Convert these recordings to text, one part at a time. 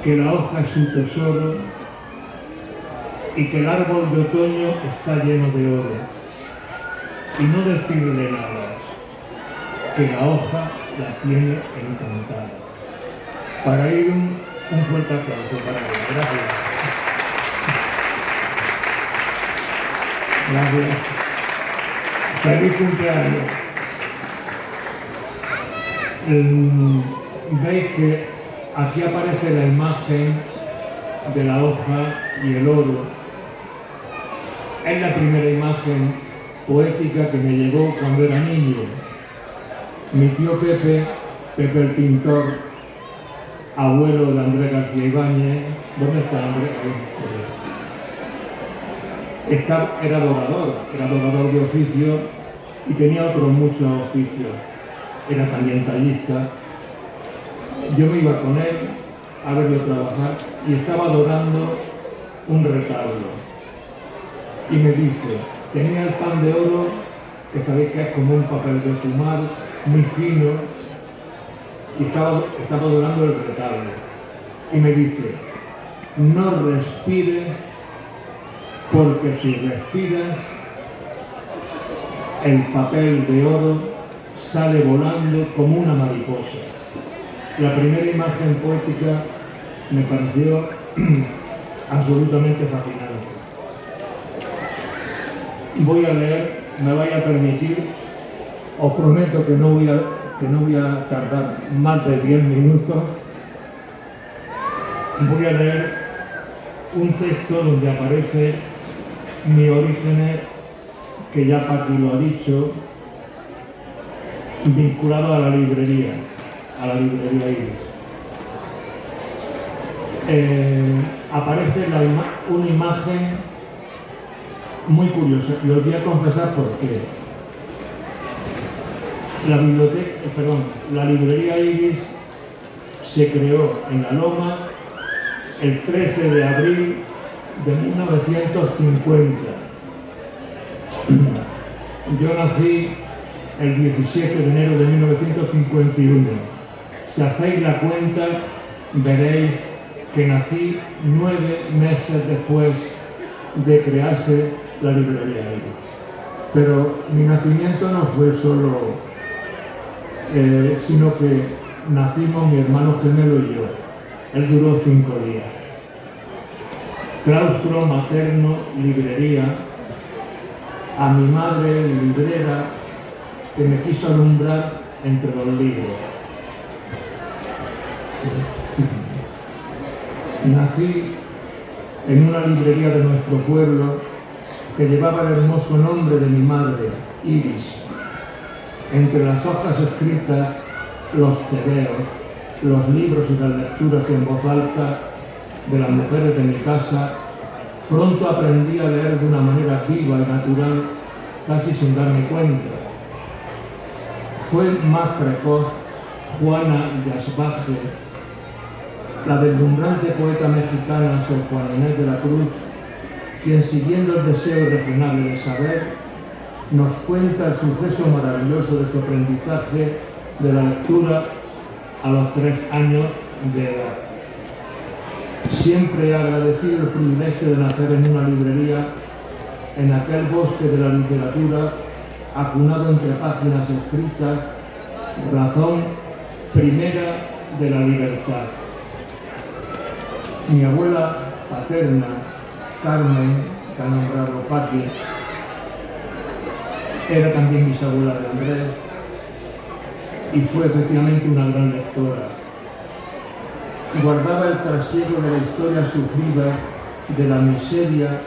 que la hoja es su tesoro y que el árbol de otoño está lleno de oro. Y no decirle nada, que la hoja la tiene encantada. Para ello, un fuerte aplauso para ella. Gracias. Gracias. Feliz cumpleaños. Veis que aquí aparece la imagen de la hoja y el oro. Es la primera imagen poética que me llegó cuando era niño. Mi tío Pepe el pintor, abuelo de Andrés García Ibáñez. ¿Dónde está Andrés? Era dorador de oficio y tenía otros muchos oficios. Era también tallista. Yo me iba con él a verlo trabajar y estaba dorando un retablo. Y me dice, tenía el pan de oro, que sabéis que es como un papel de fumar, muy fino, y estaba dorando el retablo. Y me dice, no respires, porque si respiras, el papel de oro sale volando como una mariposa. La primera imagen poética me pareció absolutamente fascinante. Voy a leer, me vais a permitir, os prometo que no voy a tardar más de 10 minutos. Voy a leer un texto donde aparece mi orígenes, que ya Paqui lo ha dicho, vinculado a la librería Iris. Aparece una imagen muy curiosa y os voy a confesar por qué. La librería Iris se creó en La Loma el 13 de abril de 1950. Yo nací el 17 de enero de 1951. Si hacéis la cuenta, veréis que nací 9 meses después de crearse la librería Iris. Pero mi nacimiento no fue solo, sino que nacimos mi hermano gemelo y yo. Él duró 5 días. Claustro materno, librería, a mi madre librera, que me quiso alumbrar entre los libros. Nací en una librería de nuestro pueblo que llevaba el hermoso nombre de mi madre, Iris. Entre las hojas escritas, los tebeos, los libros y las lecturas en voz alta de las mujeres de mi casa, pronto aprendí a leer de una manera viva y natural, casi sin darme cuenta. Fue más precoz Juana de Asbaje, la deslumbrante poeta mexicana Sor Juana Inés de la Cruz, quien, siguiendo el deseo irrefrenable de saber, nos cuenta el suceso maravilloso de su aprendizaje de la lectura a los 3 años de edad. Siempre he agradecido el privilegio de nacer en una librería, en aquel bosque de la literatura, acunado entre páginas escritas, razón primera de la libertad. Mi abuela paterna, Carmen, que ha nombrado Paqui, era también bisabuela de Andrés y fue efectivamente una gran lectora. Guardaba el trasiego de la historia sufrida de la miseria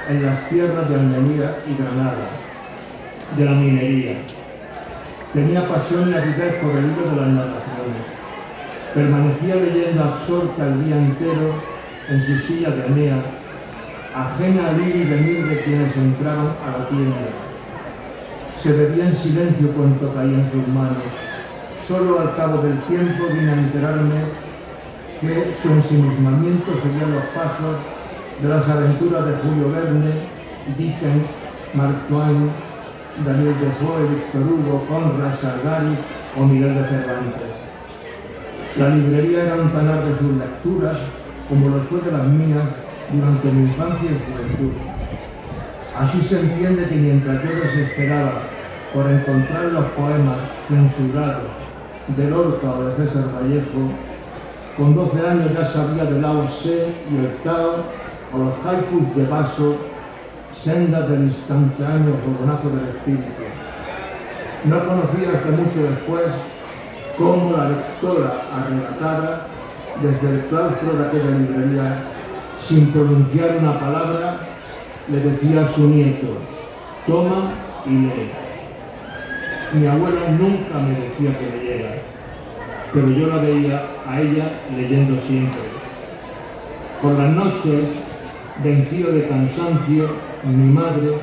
en las tierras de Almería y Granada, de la minería. Tenía pasión y avidez por el libro de las narraciones. Permanecía leyendo absorta el día entero en su silla de Enea, ajena al ir y venir de quienes entraban a la tienda. Se bebía en silencio cuanto caía en sus manos. Solo al cabo del tiempo vine a enterarme que su ensimismamiento seguía los pasos de las aventuras de Julio Verne, Dickens, Mark Twain, Daniel Defoe, Víctor Hugo, Conrad, Salgari o Miguel de Cervantes. La librería era un tanar de sus lecturas, como lo fue de las mías durante mi infancia y juventud. Así se entiende que mientras yo desesperaba por encontrar los poemas censurados de Lorca o de César Vallejo, con 12 años ya sabía de Lao Tse y el Tao o los haikus de Paso, sendas del instantáneo fogonazo del espíritu. No conocía hasta mucho después cómo la lectora arrebatada desde el claustro de aquella librería, sin pronunciar una palabra, le decía a su nieto: toma y lee. Mi abuela nunca me decía que leyera, pero yo la veía a ella leyendo siempre. Por las noches, vencido de cansancio, mi madre,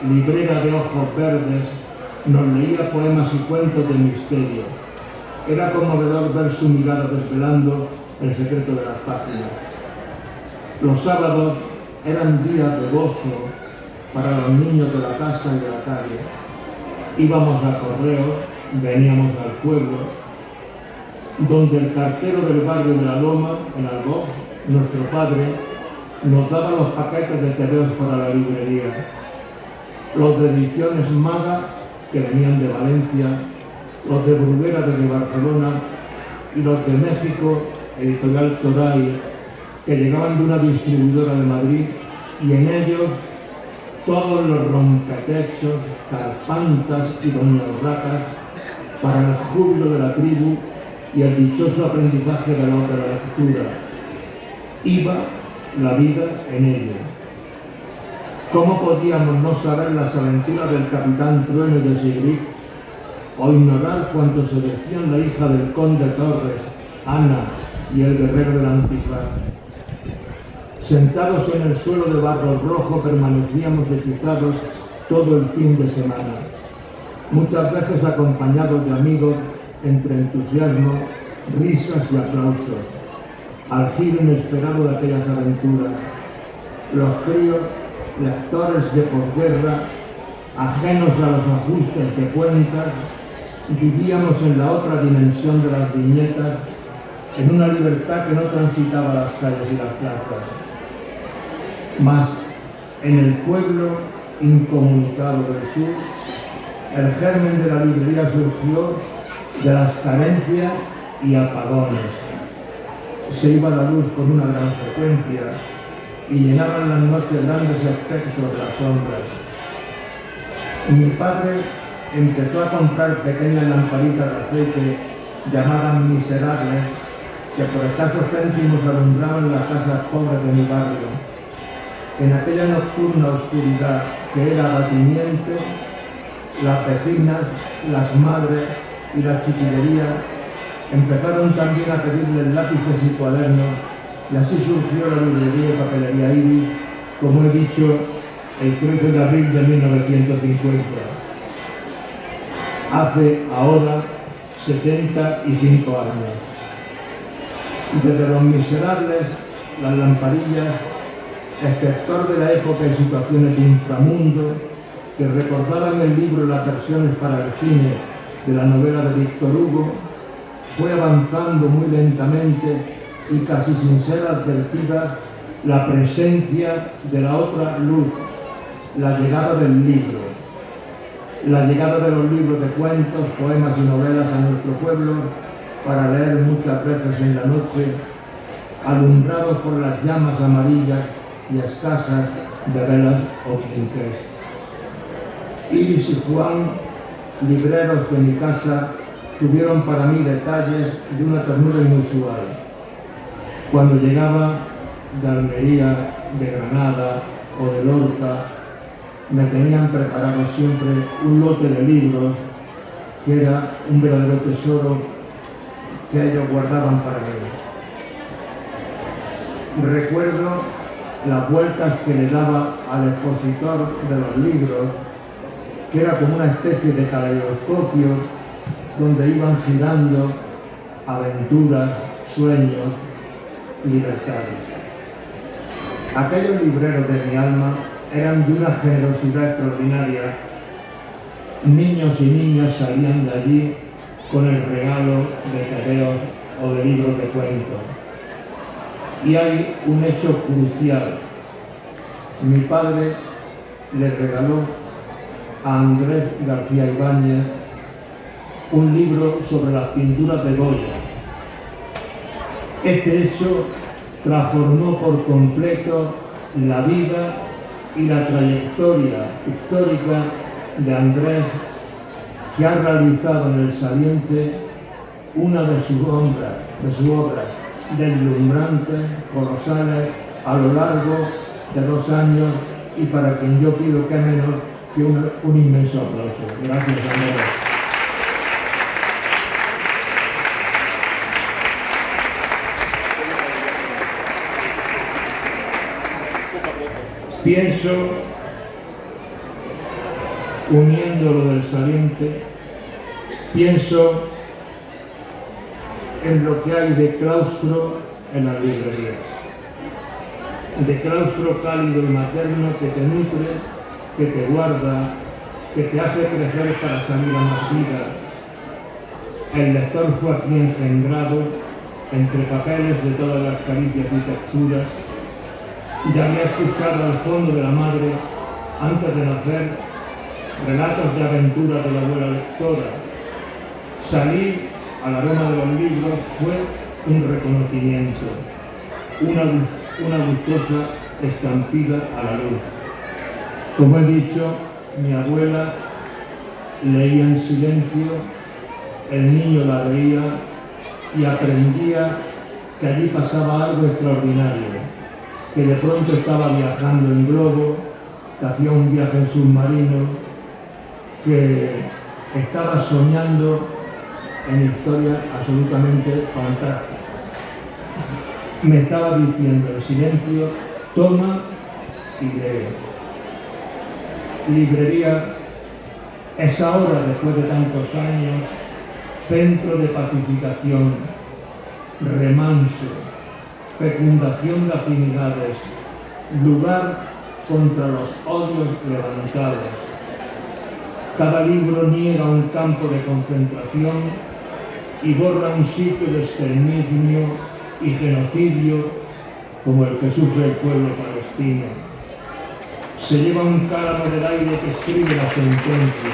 librera de ojos verdes, nos leía poemas y cuentos de misterio. Era conmovedor ver su mirada desvelando el secreto de las páginas. Los sábados eran días de gozo para los niños de la casa y de la calle. Íbamos a correos, veníamos al pueblo, donde el cartero del barrio de La Loma, en Alboz, nuestro padre, nos daba los paquetes de tebeos para la librería, los de ediciones Maga, que venían de Valencia, los de Bruguera desde Barcelona y los de México, editorial Toray, que llegaban de una distribuidora de Madrid, y en ellos todos los rompetextos, carpantas y doña Urracas para el júbilo de la tribu y el dichoso aprendizaje de la otra lectura. Iba la vida en ello. ¿Cómo podíamos no saber las aventuras del capitán Trueno de Sigrid o ignorar cuanto se decían la hija del conde Torres, Ana y el guerrero del Antifaz? Sentados en el suelo de barro rojo permanecíamos hechizados todo el fin de semana, muchas veces acompañados de amigos entre entusiasmo, risas y aplausos, al giro inesperado de aquellas aventuras. Los críos, lectores de posguerra, ajenos a los ajustes de cuentas, vivíamos en la otra dimensión de las viñetas, en una libertad que no transitaba las calles y las plazas. Mas en el pueblo incomunicado del sur, el germen de la librería surgió de las carencias y apagones. Se iba la luz con una gran frecuencia y llenaban las noches grandes espectros de las sombras. Mi padre empezó a comprar pequeñas lamparitas de aceite llamadas miserables, que por escasos céntimos alumbraban las casas pobres de mi barrio. En aquella nocturna oscuridad que era abatimiento, las vecinas, las madres y la chiquillería empezaron también a pedirles lápices y cuadernos, y así surgió la librería y papelería Iris, como he dicho, el 13 de abril de 1950. Hace ahora 75 años. Desde Los Miserables, Las Lamparillas, espector de la época y situaciones de inframundo, que recordaban el libro y las versiones para el cine de la novela de Víctor Hugo, fue avanzando muy lentamente y casi sin ser advertida la presencia de la otra luz, la llegada del libro, la llegada de los libros de cuentos, poemas y novelas a nuestro pueblo para leer muchas veces en la noche, alumbrados por las llamas amarillas y escasas de velas o quinqués. Iris y Juan, libreros de mi casa, tuvieron para mí detalles de una ternura inusual. Cuando llegaba de Almería, de Granada o de Lorca, me tenían preparado siempre un lote de libros que era un verdadero tesoro que ellos guardaban para mí. Recuerdo las vueltas que le daba al expositor de los libros, que era como una especie de caleidoscopio donde iban girando aventuras, sueños, libertades. Aquellos libreros de mi alma eran de una generosidad extraordinaria. Niños y niñas salían de allí con el regalo de tebeos o de libros de cuentos. Y hay un hecho crucial. Mi padre le regaló a Andrés García Ibáñez un libro sobre las pinturas de Goya. Este hecho transformó por completo la vida y la trayectoria histórica de Andrés, que ha realizado en el Saliente una de sus obras deslumbrantes, colosales, a lo largo de 2 años, y para quien yo pido que menos que un inmenso aplauso. Gracias, Andrés. Pienso, uniendo lo del Saliente, pienso en lo que hay de claustro en las librerías, de claustro cálido y materno que te nutre, que te guarda, que te hace crecer para salir a más vida. El lector fue aquí engendrado entre papeles de todas las caricias y texturas. Ya había escuchado al fondo de la madre, antes de nacer, relatos de aventuras de la abuela lectora. Salir al aroma de los libros fue un reconocimiento, una gustosa estampida a la luz. Como he dicho, mi abuela leía en silencio, el niño la veía y aprendía que allí pasaba algo extraordinario, que de pronto estaba viajando en globo, que hacía un viaje en submarino, que estaba soñando en historias absolutamente fantásticas. Me estaba diciendo en silencio: toma y lee. Librería es ahora, después de tantos años, centro de pacificación, remanso, fecundación de afinidades, lugar contra los odios levantados. Cada libro niega un campo de concentración y borra un sitio de exterminio y genocidio como el que sufre el pueblo palestino. Se lleva un cálamo del aire que escribe la sentencia.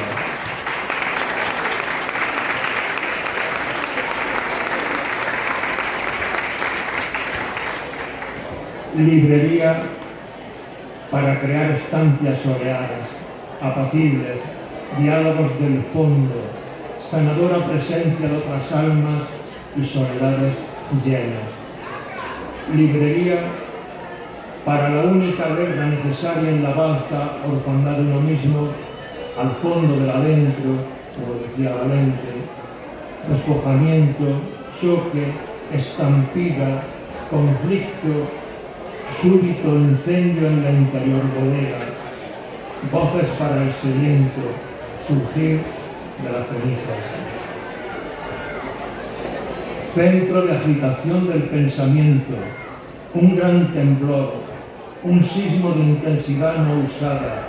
Librería para crear estancias soleadas, apacibles, diálogos del fondo, sanadora presencia de otras almas y soledades llenas. Librería para la única guerra necesaria en la vasta orfandad de uno mismo, al fondo del adentro, como decía Valente, despojamiento, choque, estampida, conflicto, súbito incendio en la interior bodega, voces para el sediento, surgir de las cenizas. Centro de agitación del pensamiento, un gran temblor, un sismo de intensidad no usada,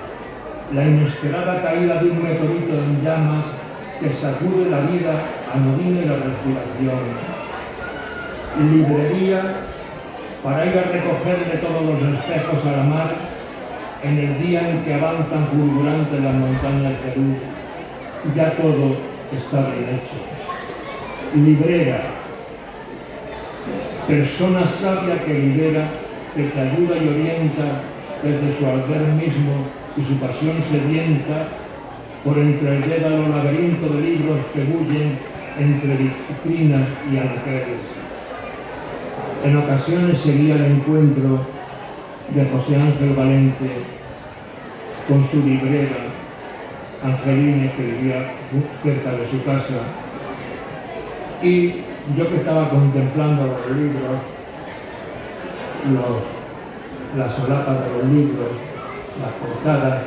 la inesperada caída de un meteorito en llamas que sacude la vida anodina y la respiración. Librería para ir a recogerle todos los espejos a la mar en el día en que avanzan fulgurantes las montañas de Perú. Ya todo está bien hecho. Librera, persona sabia que libera, que te ayuda y orienta desde su alber mismo y su pasión sedienta por entre el dédalo laberinto de libros que bullen entre vitrinas y anaqueles. En ocasiones seguía el encuentro de José Ángel Valente con su librera, Angelina, que vivía cerca de su casa, y yo que estaba contemplando los libros, las solapas de los libros, las portadas,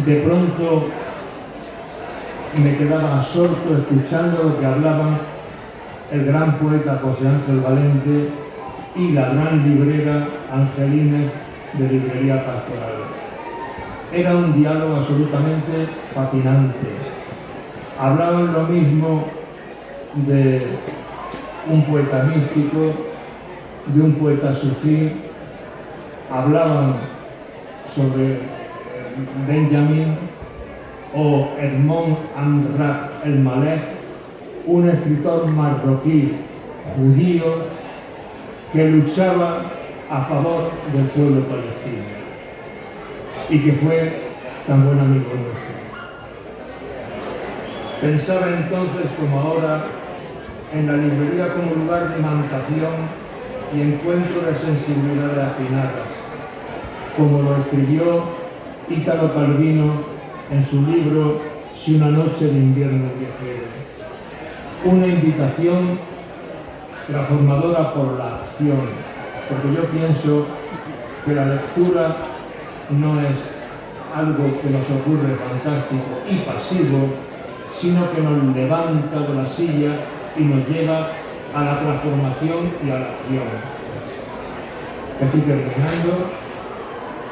de pronto me quedaba absorto escuchando lo que hablaban el gran poeta José Ángel Valente y la gran librera Angelina de Librería Pastoral. Era un diálogo absolutamente fascinante. Hablaban lo mismo de un poeta místico, de un poeta sufí, hablaban sobre Benjamin o Edmond Amrach el-Malek, un escritor marroquí judío que luchaba a favor del pueblo palestino y que fue tan buen amigo nuestro. Pensaba entonces, como ahora, en la librería como lugar de imantación y encuentro de sensibilidades afinadas, como lo escribió Ítalo Calvino en su libro Si una noche de invierno viajero. Una invitación transformadora por la acción, porque yo pienso que la lectura no es algo que nos ocurre fantástico y pasivo, sino que nos levanta de la silla y nos lleva a la transformación y a la acción. Estoy terminando.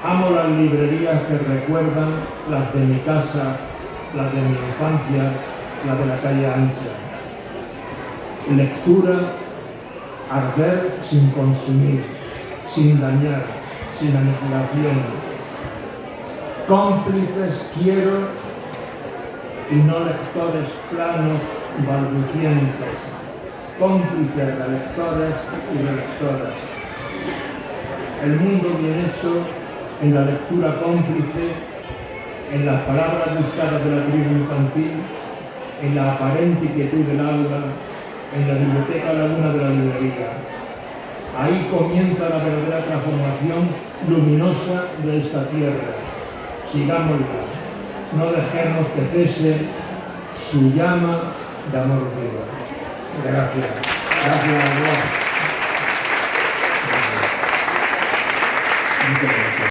Amo las librerías que recuerdan las de mi casa, las de mi infancia, las de la calle ancha. Lectura, arder sin consumir, sin dañar, sin aniquilación. Cómplices quiero y no lectores planos y balbucientes. Cómplices de lectores y de lectoras. El mundo bien hecho en la lectura cómplice, en las palabras buscadas de la tribu infantil, en la aparente quietud del aula, en la biblioteca laguna de la librería. Ahí comienza la verdadera transformación luminosa de esta tierra. Sigámosla, no dejemos que cese su llama de amor vivo. Gracias. Gracias a Dios. Muchas gracias.